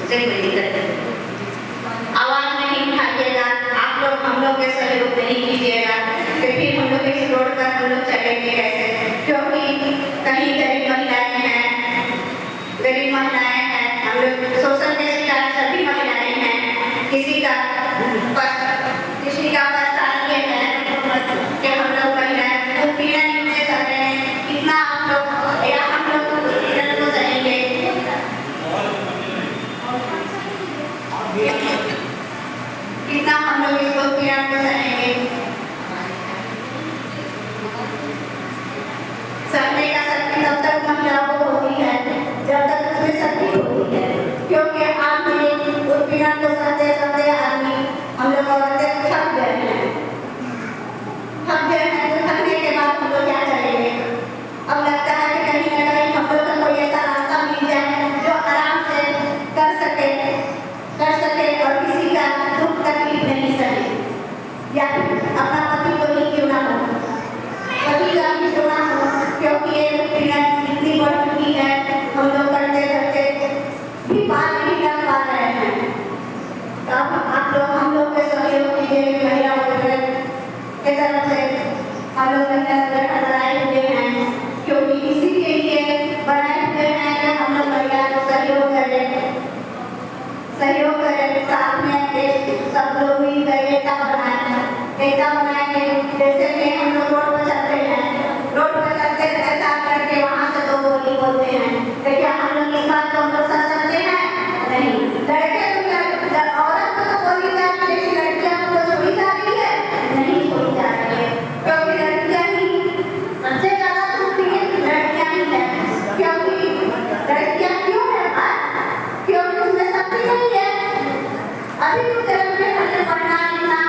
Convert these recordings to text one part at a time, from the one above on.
से कोई दिक्कत नहीं। आवाज नहीं उठाइएगा, आप लोग हम लोग के सहयोग नहीं कीजिएगा, तो फिर हम लोग इस रोड पर हम लोग चलेंगे कैसे? क्योंकि कहीं गरीब महिलाएं हैं, हम लोग शोषण के शिकार सभी महिलाएं हैं, किसी का परेशान ये है कि हम लोग महिलाएं उत्पीड़न नहीं कर रहे हैं, कितना हम लोग उत्पीड़न को सहेंगे, कितना हम लोग इसको उत्पीड़न को सहेंगे। सहने का शक्ति तब तक महिलाओं को होती है जब तक उसमें शक्ति होती है, क्योंकि आदमी उत्पीड़न को सहते सहते आदमी हम लोग औरतें थक गए हैं, तो थकने के बाद हम लोग क्या करेंगे? अब लगता है कि कहीं ना कहीं हम लोग का कोई ऐसा रास्ता मिल जाए जो आराम से कर सके और किसी का दुख तकलीफ नहीं सहे, या अपना पति को ही क्यों ना हो, पति का भी क्यों ना हो, क्योंकि ये उत्पीड़न इतनी बढ़ चुकी है, हम लोग करते करते भी बात नहीं कर पा रहे हैं। तो आप लोग हम लोग के सहयोग कीजिए, महिला वर्ग के तरफ से हम लोग बनाए हुए हैं, क्योंकि इसी के लिए बनाए हुए हैं कि हम लोग महिला को सहयोग करें, साथ में सब लोग मिलकर एकता बनाएंगे। जैसे कि हम लोग रोड पर चलते ऐसा करके वहाँ से दो बोली बोलते हैं, तो क्या हम लोग इस बात को हम लोग समझ सकते हैं? नहीं। लड़के औरत को तो बोली जा रही है, लेकिन लड़कियां को छोड़ी जा रही है, नहीं छोड़ी जा रही है, क्योंकि लड़कियां ही सबसे ज्यादा टूटती है, लड़कियां ही है। क्योंकि लड़कियां क्यों है बात? क्योंकि उसमें शक्ति नहीं है। अभी तो जन्म में हमने पढ़ना लिखना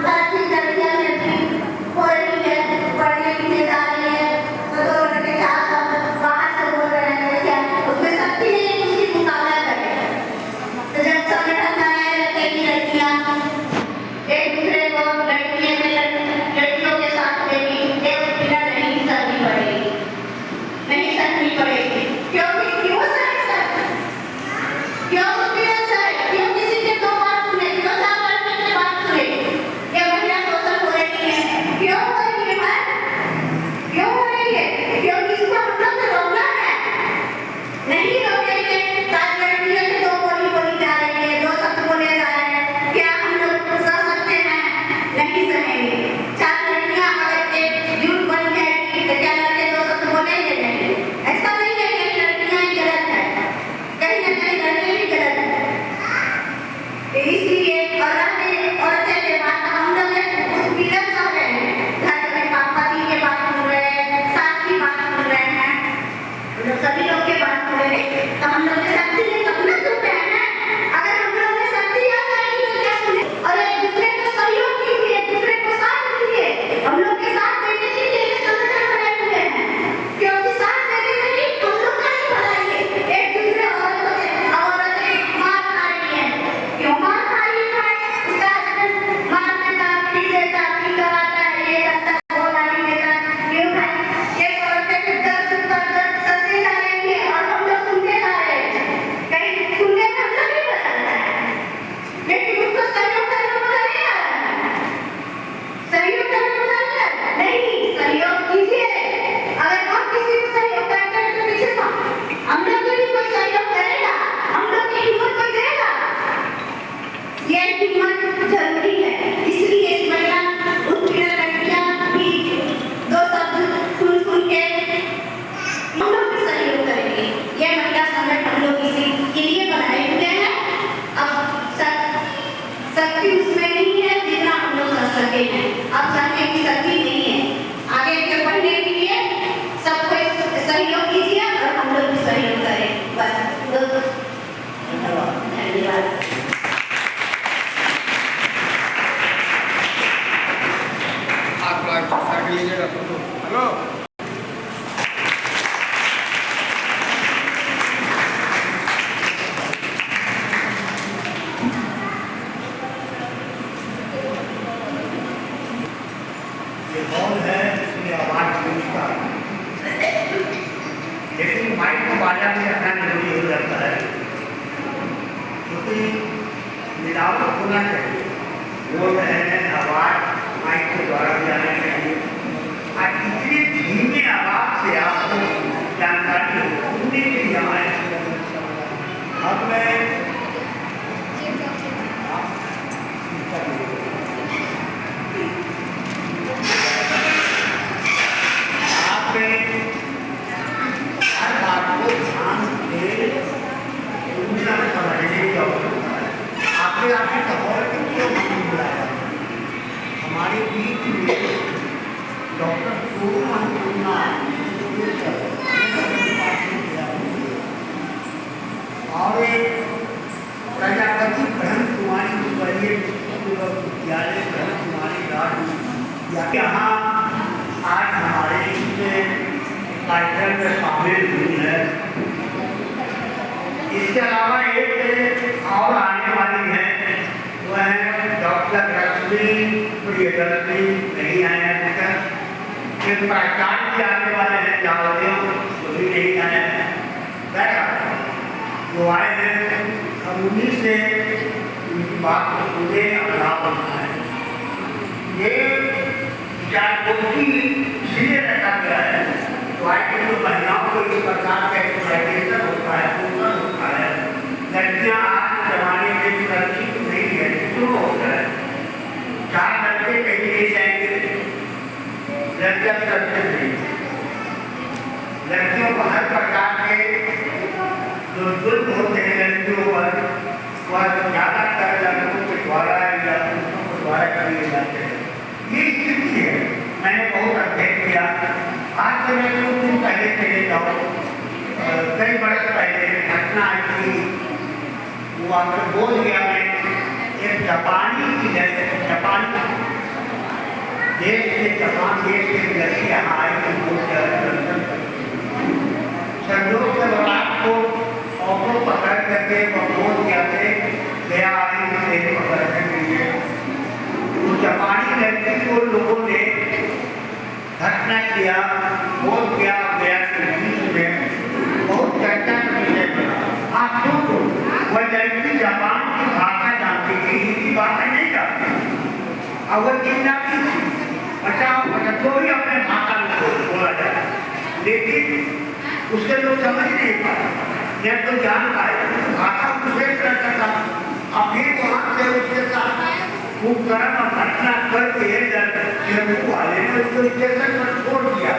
तरक्की लड़कियां में भी हो रही है, पढ़ने लिखने जा रही है, तो लड़के बाहर से बोल रहे हैं, क्या उसमें शक्ति होना चाहिए। बोल रहे हैं आवाज माइक के द्वारा भी आना चाहिए। आज इतनी धीमी आवाज से आपको जानकारी सुनने के लिए आए। अब मैं हर बात को ध्यान से सुनना समझने की आवश्यकता है। आपने कहा कि क्यों नहीं बुलाया? हमारे बीच में डॉक्टर सोमन कुन्ना और प्रजापति ब्रह्म कुमारी विद्यालय ब्रह्म कुमारी राज यहाँ आज हमारे इस कार्यक्रम में शामिल हुई है। इसके अलावा एक और आने वाली है, वह है डॉक्टर रश्मि प्रियदर्शी, नहीं आए हैं अभी तक। एक प्राचार्य भी आने वाले हैं जावदेव, वो भी नहीं आए हैं। जो आए हैं हम उन्हीं से उनकी बात को सुने और लाभ उठाए। ये जागृति इसलिए रखा गया है तो आज की जो महिलाओं को इस प्रकार का एक्सप्लॉयटेशन होता है, शोषण होता है। लड़कियां आज के जमाने में सुरक्षित नहीं है, क्यों होता है? 4 लड़के कहीं ले जाएंगे, लड़कियां सुरक्षित नहीं। लड़कियों को हर प्रकार के जो जुल्म होते हैं लड़कियों पर, वह ज़्यादातर लड़कों के द्वारा या पुरुषों के द्वारा किए जाते हैं। ये स्थिति है। मैंने बहुत अध्ययन किया। आज से मैं कुछ दिन पहले चले जाऊँ, कई वर्ष पहले घटना आई थी, वो आपको बोल गया। मैं एक जापानी की जापान देश के जापान देश के लड़की यहाँ आई थी। संयोग से रात को ऑटो पकड़ करके बोल गया थे गया आई पकड़ने के लिए। तो जापानी लड़की को लोगों ने घटना किया, बोल किया गया के बीच में बहुत चर्चा करने लगा। आप सोचो, वह लड़की जापान की भाषा जानती थी, हिंदी भाषा नहीं जानती, और वह चिल्लाती थी। अच्छा तो ही अपने भाषा में बोला जाए, लेकिन उसके लोग समझ नहीं पाए, न तो जान पाए, भाषा दूसरे तरह का। अब फिर वहाँ से उसके साथ खूब गर्म घटना करके टेम्पू वाले ने उसको स्टेशन पर छोड़ दिया।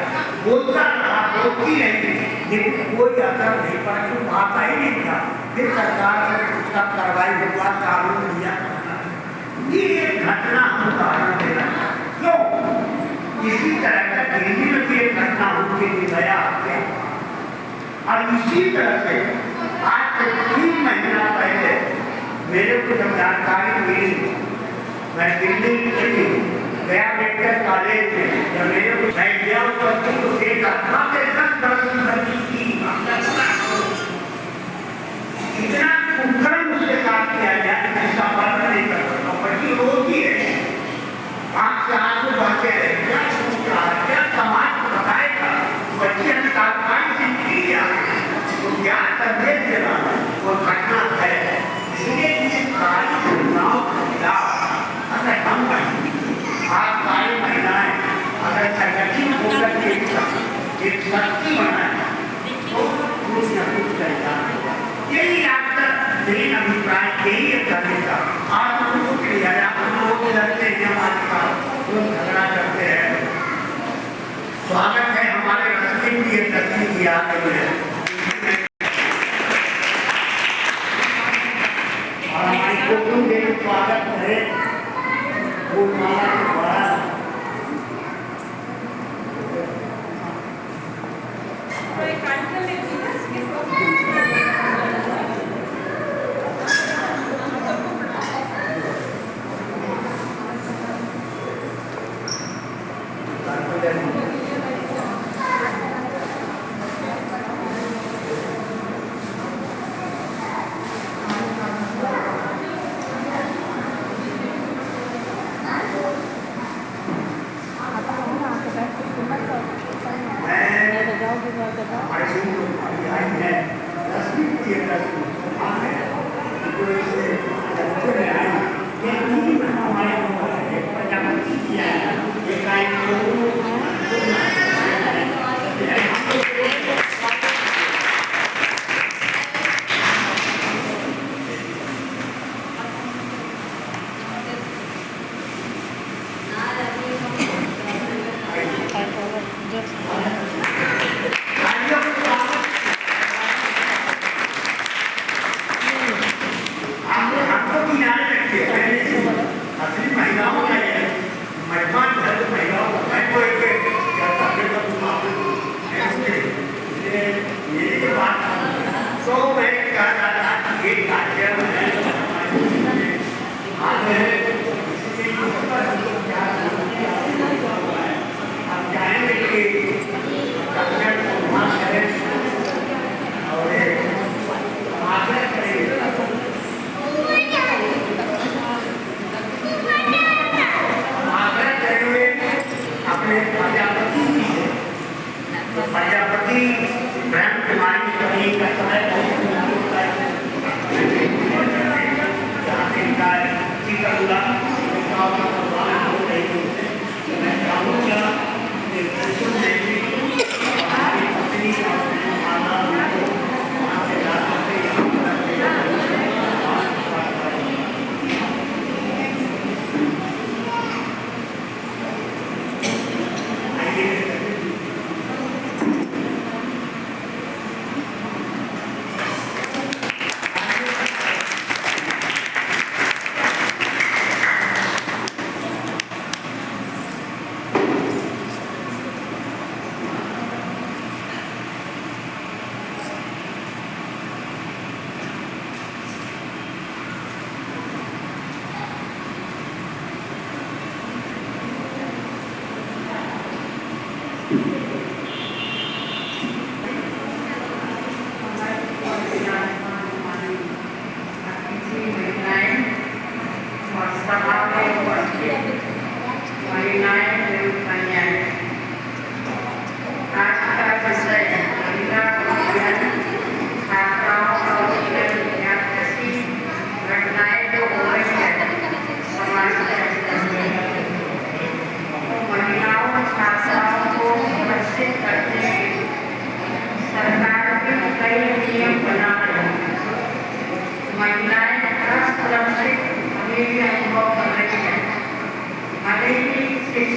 बोलता रहा, बोलती नहीं, लेकिन कोई असर नहीं पड़ा, क्यों भाषा ही नहीं था। फिर सरकार से उसका कार्रवाई हुआ, कानून दिया। ये एक घटना हम उदाहरण देना क्यों? इसी तरह का दिल्ली में भी एक घटना होती गया और इसी तरह से आज से 3 महीना पहले मेरे को जब जानकारी मिली, मैं दिल्ली गई, गया मेडिकल कॉलेज में, जब मेरे को मैं गया उस बच्ची को देखा, इतना उपक्रम उसके साथ किया गया जिसका वर्णन नहीं कर सकता। बच्ची रोती है, आँख से आंसू बहते रहे, क्या सोच रहा है, क्या समाज को बताएगा? बच्ची ने तात्कालिक जिंदगी दिया, तो क्या संदेश दे रहा है? वो घटना है। इसलिए इस सारी घटनाओं के खिलाफ अगर हम आज सारी महिलाएं अगर संगठित होकर के एक शक्ति बनाए तो कुछ न कुछ करेगा। यही आपका मेन अभिप्राय यही है करने का। आप उनको क्लियर है, आप लोग लड़ते हैं, हमारे साथ लोग झगड़ा करते हैं। स्वागत है हमारे रस्ते की एक तस्वीर की आ गई है और हमारी कोटों के स्वागत है वो माला के द्वारा।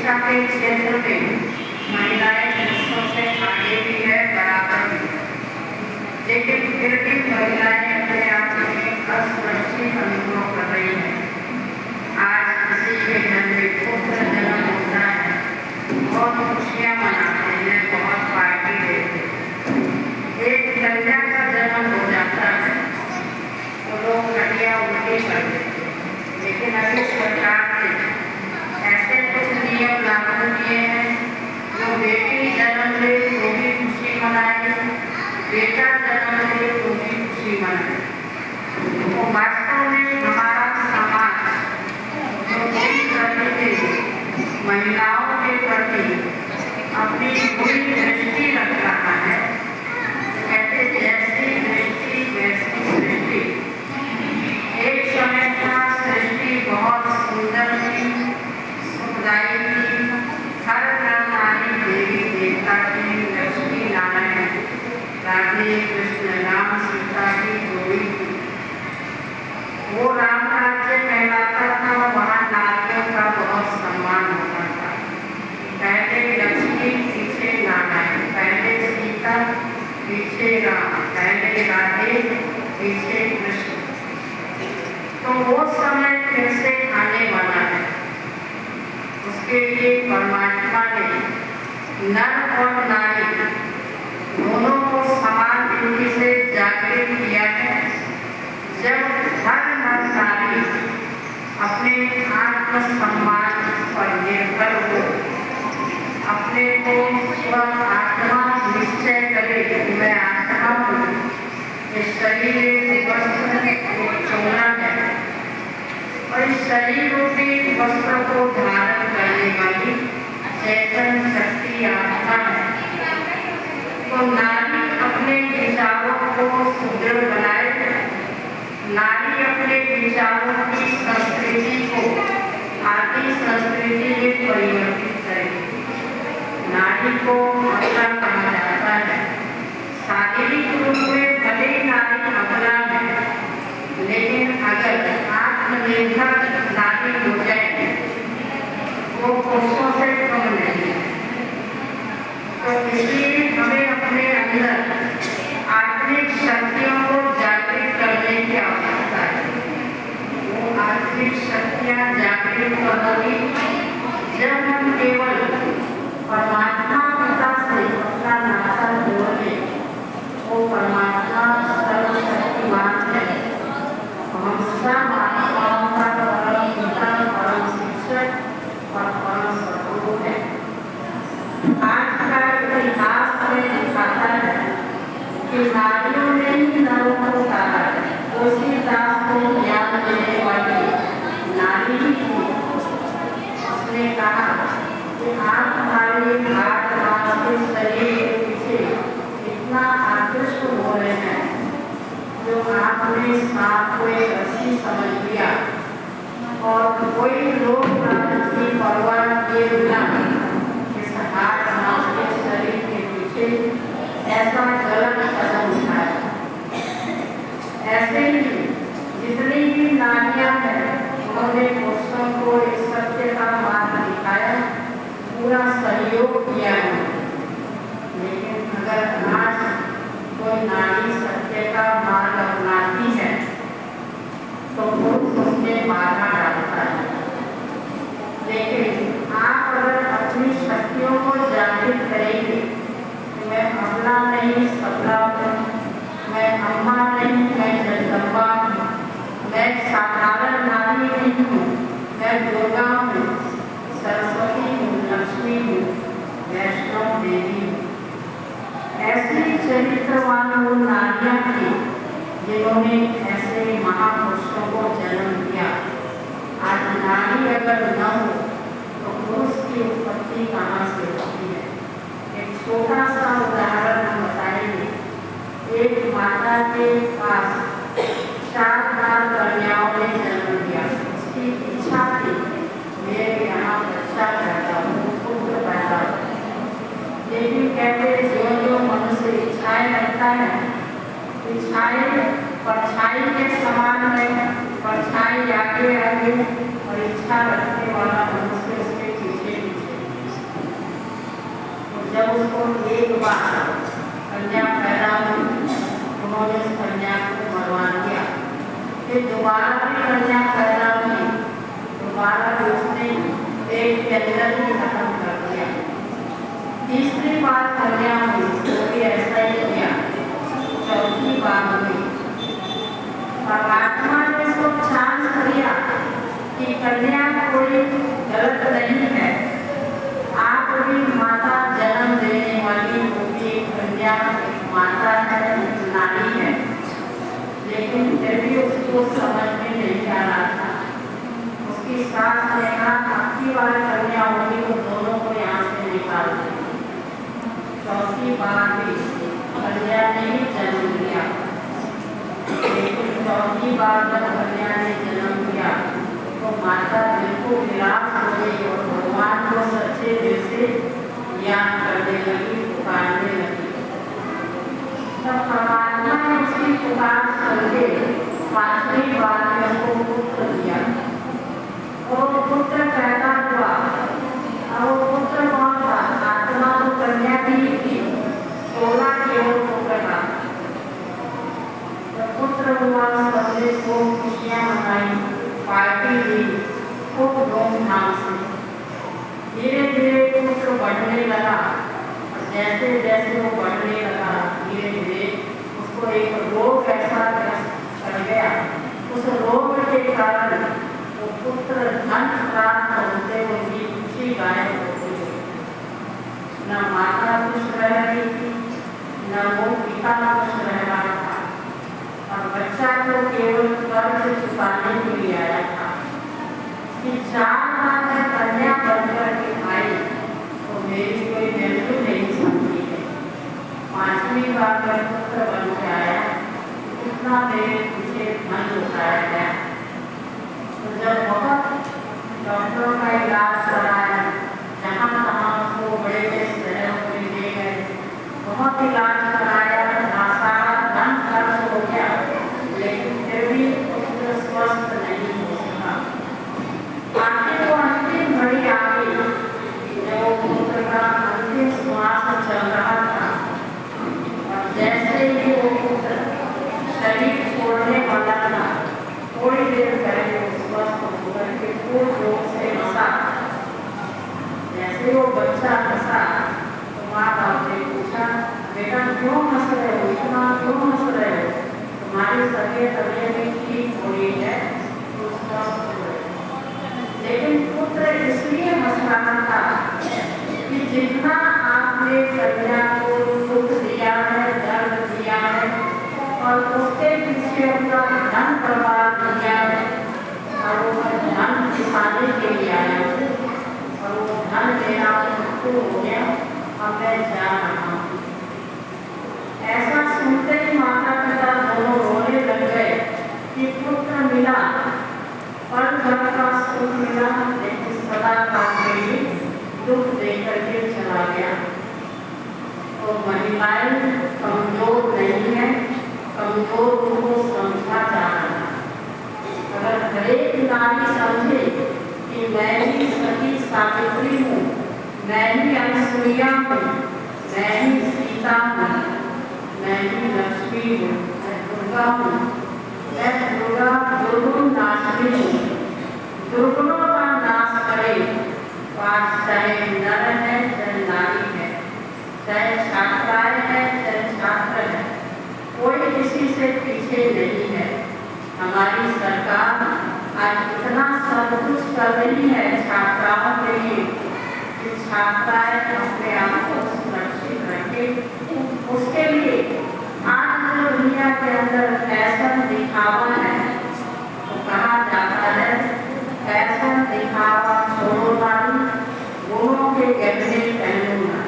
शिक्षा के क्षेत्र में महिलाएं पुरुषों से आगे भी है, बराबर भी है, लेकिन फिर भी महिलाएं अपने आप में असुरक्षित अनुभव कर रही हैं। आज किसी के घर में पुत्र जन्म होता है, बहुत खुशियां मनाते हैं, बहुत पार्टी देते हैं। एक कन्या का जन्म हो जाता है तो लोग घटिया उल्टी कर देते हैं, लेकिन अभी सरकार ने ऐसे कुछ नियम लागू किए हैं जो बेटी जन्म ले तो भी खुशी मनाए, बेटा जन्म ले तो भी खुशी मनाए। तो वास्तव में हमारा समाज जो बुरी करने के महिलाओं के प्रति अपनी बुरी दृष्टि रख रहा है, कहते जैसी दृष्टि वैसी सृष्टि। एक समय था सृष्टि बहुत सुंदर थी, सुखदायी थी, हर नारी देवी देवता की, लक्ष्मी नारायण, राधे कृष्ण राम सीता की जोड़ी थी। वो राम राज्य कहलाता था, वहाँ नारियों का बहुत सम्मान होता था। पहले लक्ष्मी पीछे नारायण, पहले सीता पीछे राम, पहले राधे पीछे कृष्ण। तो वो समय फिर से आने वाला है। उसके लिए परमात्मा ने नर और नारी दोनों को समान रीति से जागृत किया है। जब हर नर नारी अपने आत्मसम्मान पर निर्भर हो, अपने को स्व आत्मा निश्चय करे कि मैं आत्मा हूँ, इस शरीर को छोड़ना है और इस शरीर रूपी वस्त्र को धारण करने वाली चेतन शक्ति आत्मा है। तो नारी अपने विचारों को सुदृढ़ बनाए, नारी अपने विचारों की संस्कृति को आदि संस्कृति में परिवर्तित करे। नारी को अपना कहा जाता है। शारीरिक रूप में भले ही नारी अपना है, लेकिन अगर आत्मनिर्भर नारी हो जाए वो पुरुषों से कम नहीं है। तो इसलिए हमें अपने अंदर आत्मिक शक्तियों को जागृत करने की आवश्यकता है। वो आत्मिक शक्तियाँ जागृत होगी जब हम केवल परमात्मा पिता से अपना नाता जोड़े। वो परमात्मा सर्वशक्तिमान है, हम सब आत्माओं का परम पिता, परम शिक्षक और परम सद्गुरु है। आज का इतिहास में दिखाता है कि नारियों ने ही नरों को उतारा है। तुलसीदास को ज्ञान देने वाली नारी ही थी। उसने कहा कि आप हमारे हाथ के शरीर के पीछे इतना आकृष्ट हो रहे हैं, जो आपने सांप को एक रस्सी समझ लिया और कोई लोग की परवाह किए बिना इस हाथ के शरीर के पीछे ऐसा गलत कदम उठाया। ऐसे ही जितनी भी नारियां हैं, उन्होंने पुरुषों को इस सत्य का मार्ग दिखाया, पूरा सहयोग किया है। लेकिन अगर आज कोई नारी सत्य का मार्ग अपनाती है तो पुरुष उसमें बाधा डालता है। लेकिन आप अगर अपनी शक्तियों को जागृत करेंगे, मैं अबला नहीं सबला हूँ, मैं अम्मा नहीं मैं जगदम्बा हूँ, मैं साधारण नारी नहीं हूँ, मैं दुर्गा हूँ, सरस्वती हूँ, लक्ष्मी हूँ, वैष्णव देवी हूँ। ऐसी चरित्रवान वो नारियां थी जिन्होंने ऐसे महापुरुषों को जन्म दिया। आज नारी अगर न हो तो पुरुष की उत्पत्ति कहाँ से होती है? एक छोटा सा उदाहरण हम बताएंगे। एक माता के पास 4 कन्याओं ने जन्म दिया। उसकी इच्छा थी मेरे यहाँ बच्चा पैदा हो, पुत्र पैदा हो। लेकिन कहते जो मनुष्य इच्छाएं रखता है, इच्छाएं परछाई के समान है, परछाई आगे आगे और इच्छा रखने वाला मनुष्य उसके पीछे पीछे। बाद कन्या पैदा हुई, उन्होंने उस कन्या को मरवा दिया। फिर दोबारा भी कन्या पैदा हुई, दोबारा भी उसने पेट के अंदर ही खत्म कर दिया। तीसरी बार कन्या हुई तो भी ऐसा ही किया। चौथी बार हुई, परमात्मा ने इसको चांस दिया कि कन्या कोई गलत नहीं है, आप भी माता जन्म देने वाली होती कन्या माता है, नारी है, लेकिन फिर भी उसको समझ में नहीं आ रहा था। उसकी सास ने कहा आपकी बार कन्या होगी तो दोनों को यहाँ से निकाल दे। चौथी बार भी कन्या ने ही जन्म दिया, लेकिन चौथी बार जब कन्या ने जन्म दिया तो माता बिल्कुल निराश हो गई और भगवान को सच्चे दिल से याद करने लगी, पुकारने लगी। तब परमात्मा ने उसकी पुकार सुन के पांचवी बार में उसको पुत्र दिया और पुत्र पैदा हुआ। और वो पुत्र कौन था? आत्मा तो कन्या की थी, 16 केवल पुत्र था। जब पुत्र हुआ सबने को खुशियां मनाई, पार्टी दी खूब धूमधाम से। धीरे धीरे पुत्र बढ़ने लगा और जैसे जैसे वो बढ़ने लगा धीरे धीरे उसको एक रोग ऐसा ग्रस्त कर गया। उस रोग के कारण वो पुत्र धन प्राप्त होते हुए खुशी गायब हो गई। न माता खुश रह रही थी, न वो पिता खुश रह रहा था, और बच्चा को केवल कर्ज चुकाने के लिए आया था। कि 4 बार मैं कन्या बनकर के आई तो मेरी कोई वैल्यू नहीं समझी है, 5वीं बार मैं पुत्र बन के आया, इतना मेरे पीछे धन लुटाया गया। तो जब बहुत डॉक्टरों का इलाज कराया, जहाँ तहाँ उसको बड़े बड़े शहरों में ले गए, बहुत इलाज कराया, सारा धन खर्च हो गया, लेकिन फिर भी पुत्र स्वस्थ नहीं हो सका। आखिर वो अंतिम घड़ी आ गई जब वो पुत्र का अंतिम श्वास चल रहा था और जैसे ही वो पुत्र शरीर छोड़ने वाला था, थोड़ी देर पहले वो स्वस्थ होकर के पूर्ण रूप से हंसा। जैसे वो बच्चा हंसा तो माँ बाप ने पूछा बेटा क्यों हंस रहे हो, इतना क्यों हंस रहे हो? तुम्हारी तबीयत भी ठीक हो रही है, तो स्वस्थ हो रहे। लेकिन पुत्र इसलिए हंस रहा था कि जितना आपने कन्या को दुख दिया है, दर्द दिया है और उसके पीछे अपना धन बर्बाद किया है, और वो धन दिखाने के लिए आया और वो धन देना शुरू हो गया, अब मैं जा रहा हूँ। ऐसा सुनते ही माता पिता दोनों रोने लग गए कि पुत्र मिला, पल भर का सुख मिला, लेकिन सदा काल के लिए दुख देकर के चला गया। तो महिलाएं कमजोर नहीं है, कमजोर को समझा जा रहा है। अगर हर एक नारी समझे कि मैं भी सती सावित्री हूँ, मैं भी अनुसुईया हूँ, मैं भी सीता हूँ, मैं भी लक्ष्मी हूँ, मैं दुर्गा हूँ, मैं दुर्गा दुर्गुण नाशिनी हूँ, दुर्गुणों का नाश करे। पास चाहे नर है चाहे नारी है, चाहे छात्राएं है चाहे छात्र है, कोई किसी से पीछे नहीं है। हमारी सरकार आज इतना सब कुछ कर रही है छात्राओं के लिए कि छात्राएं अपने आप को सुरक्षित रखें। उसके लिए आज जो दुनिया के अंदर फैशन दिखावा है, तो कहा जाता है फैशन दिखावा छोड़ो वाली, गुणों के गहने पहनो ना।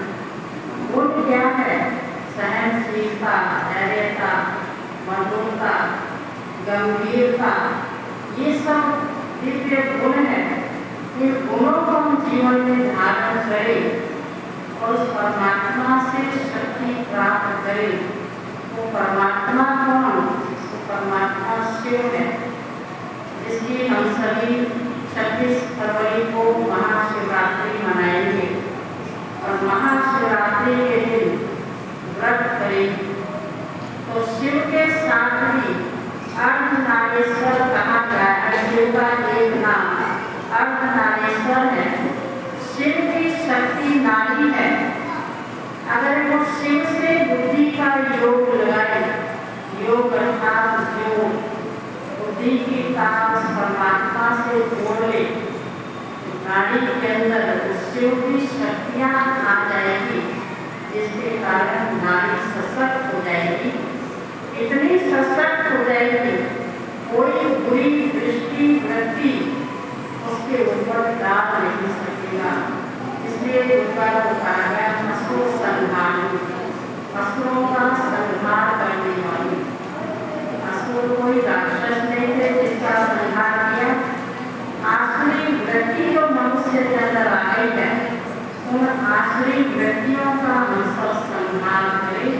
गुण क्या है? सहनशीलता, धैर्यता, मधुरता, गंभीरता, ये सब दिव्य गुण है। इन गुणों को हम जीवन में धारण करें और उस परमात्मा से शक्ति प्राप्त करें। वो परमात्मा कौन? वो परमात्मा शिव है, जिसकी हम सभी 26 फरवरी को महाशिवरात्रि मनाएंगे। और महाशिवरात्रि के दिन व्रत करेगी तो शिव के साथ भी अर्धनारीश्वर कहा गया है। शिव का एक नाम अर्धनारीश्वर है। शिव की शक्ति नारी है। अगर वो शिव से बुद्धि का योग लगाए, योग अर्थात योग बुद्धि की ताकत परमात्मा से जोड़ ले, नारी के अंदर शिव की शक्तियाँ आ जाएगी, जिसके कारण नारी सशक्त हो जाएगी। इतनी सशक्त हो जाएगी कोई बुरी दृष्टि वृत्ति उसके ऊपर डाल नहीं सकेगा। इसलिए दुर्गा को कहा गया असुर संहारी, असुरों का संहार करने वाली। असुर कोई राक्षस नहीं थे जिसका संहार किया। आसुरी वृत्ति जो मनुष्य के अंदर आ गई है, उन आसुरी वृत्तियों का हम सब संहार करें।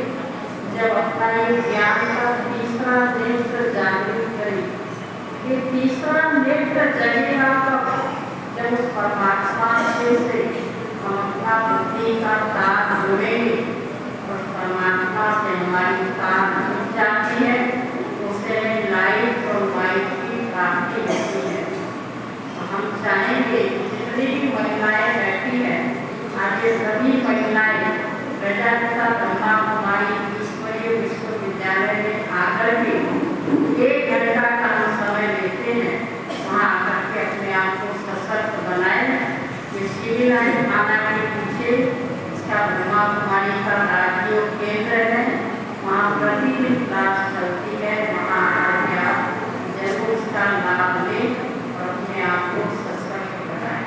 जब अपना ये ज्ञान का तीसरा नेत्र जागृत करें, ये तीसरा नेत्र जगेगा जब उस परमात्मा से हम अपना बुद्धि का तार जोड़ेंगे और परमात्मा से हमारी तार जुड़ जाती है, उससे लाइट और वाइट की प्राप्ति होती है। तो हम चाहेंगे जितनी भी महिलाएं बैठी हैं, आज ये सभी महिलाएं प्रजापिता ब्रह्मा कुमारी ईश्वरीय विश्वविद्यालय में आकर के 1 घंटा का हम समय लेते हैं, वहाँ आकर के अपने आप को सशक्त बनाए। ये शिविर थाना के पीछे इसका ब्रह्मा कुमारी का राजयोग केंद्र है, वहाँ प्रतिदिन क्लास चलती है। वहाँ आकर के आप जरूर इसका लाभ लें और अपने आप को सशक्त बनाएं।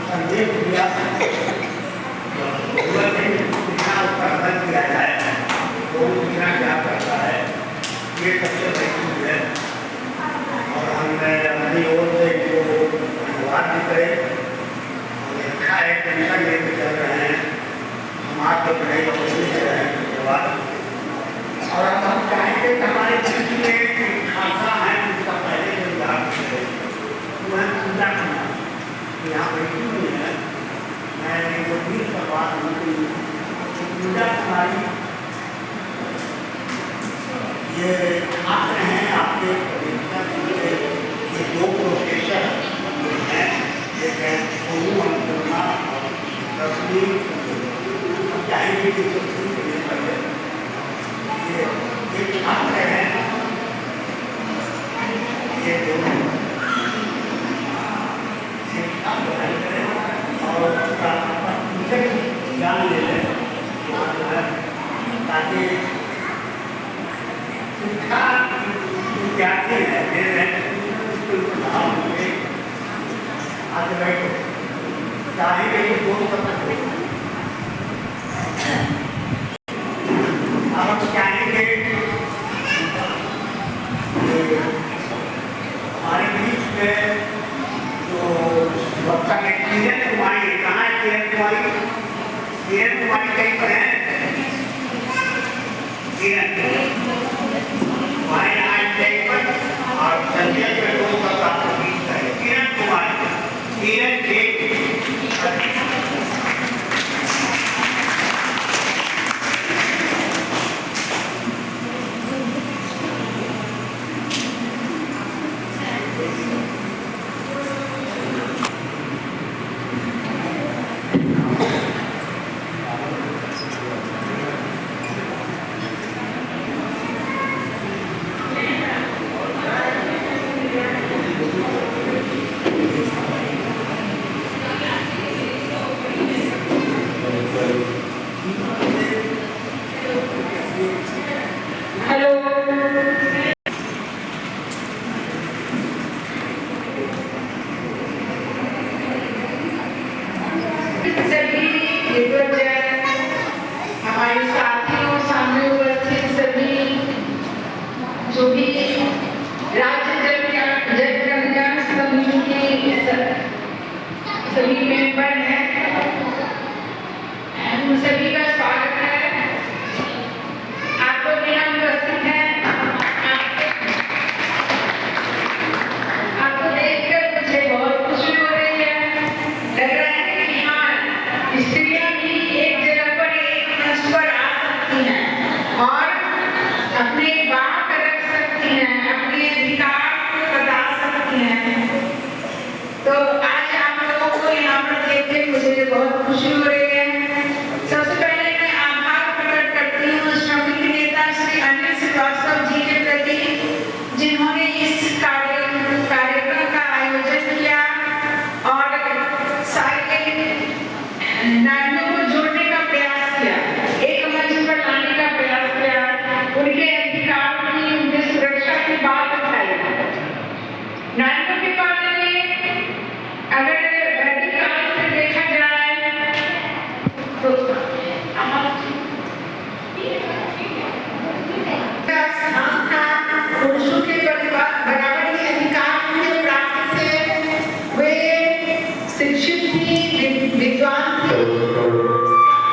संदेश दिया किया जाए, वो क्या करता है, ये सबसे बड़ी चीज है। और हमने अपनी ओर से जो धन्यवाद भी करे, अच्छा है टेंशन लेकर चल रहे हैं, हम आपके पढ़ाई कोशिश कर रहे हैं धन्यवाद। और अब हम चाहेंगे कि हमारे जीवन में खासा है उसका पहले जो याद करें, वो है पूजा करना। यहाँ बैठी हुई है, मैं जो भी सवाल उनकी पूजा हमारी ये छात्र हैं आपके ये 2 प्रोफेसर हैं, एक है सोनू अनुपमा और तस्वीर चाहेंगे कि ये छात्र हैं, ये दोनों शिक्षा पढ़ाई करें और उसका ज्ञान ले लें, ताकि शिक्षा विद्यार्थी है आगे बैठो चाहेंगे कि दोनों सकते अब हम चाहेंगे हमारे बीच में जो वक्ता है किरण कुमारी, कहाँ है किरण कुमारी? किरण कुमारी कहीं पर है? किरण हमारे यहाँ स्टेज पर और संजय पे 2 सप्ताह के बीच है किरण कुमारी। किरण के हमारे साथियों, सामने उपस्थित सभी जो भी राज्य जल कल्याण समिति के सभी मेंबर हैं, उन सभी का स्वागत है। आप लोग यहाँ उपस्थित हैं, आपके विद्वान थी,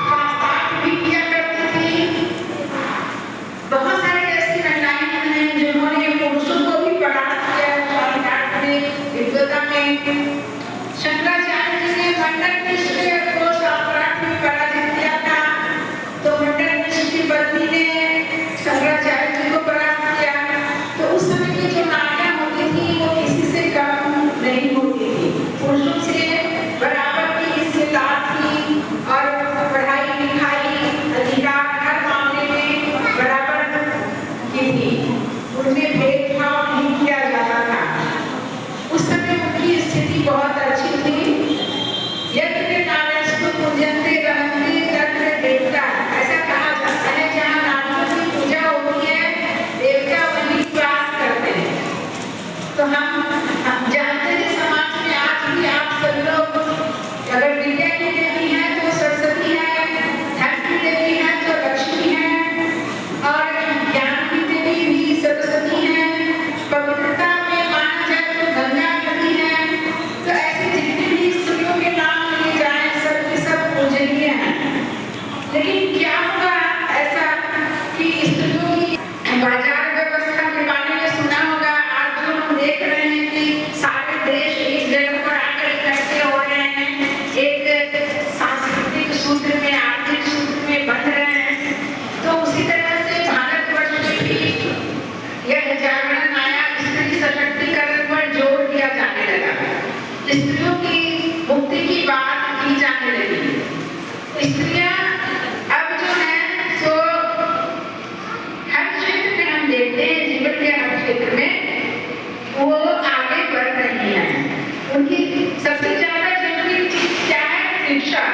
शास्त्रार्थ भी किया करती थी। बहुत सारी ऐसी महिलाएं हैं जिन्होंने पुरुषों को भी पढ़ा दिया शास्त्रार्थ में, विद्वता में। शंकराचार्य जी ने मंडन मिश्र को शास्त्रार्थ में पराजित किया था, तो मंडन मिश्र की पत्नी ने शंकराचार्य जी को पराजित किया। तो उस समय की जो नारियां होती थी वो किसी से कम नहीं होती थी, पुरुषों से बराबर की हिस्सेदार थी और पढ़ाई लिखाई अधिकार हर मामले में बराबर की थी। उनमें भेदभाव नहीं किया जाता था। उस समय उनकी स्थिति बहुत अच्छी थी। यज्ञ के नारस्तु पूजन्ते रहन्ते तत्र देवता, ऐसा कहा जाता है जहाँ नारियों की पूजा होती है देवता वहीं वास करते हैं। तो हम जानते हैं समाज में आज भी आप सब लोग अगर विद्या की देवी है तो सरस्वती है, धन की देवी है तो लक्ष्मी है, और ज्ञान की देवी भी सरस्वती है, पवित्रता में माना जाए तो गंगा नदी है। तो ऐसे जितने भी स्त्रियों के नाम लिए जाए सब के सब पूजनीय हैं। लेकिन क्या होगा ऐसा कि स्त्रियों की बाजार व्यवस्था के बारे में सुना होगा। आज जो हम देख रहे हैं कि सारे देश इस जगह पर आकर इकट्ठे हो रहे हैं, एक सांस्कृतिक सूत्र में, आर्थिक सूत्र में बंध रहे हैं। तो उसी तरह से भारतवर्ष में भी यह जागरण आया, स्त्री सशक्तिकरण पर जोर दिया जाने लगा, स्त्रियों की मुक्ति की बात की जाने लगी। स्त्रियां अब जो है सो हर क्षेत्र में हम देखते हैं, जीवन के हर क्षेत्र में वो आगे बढ़ रही हैं। उनकी सबसे ज्यादा जरूरी चीज क्या है? शिक्षा।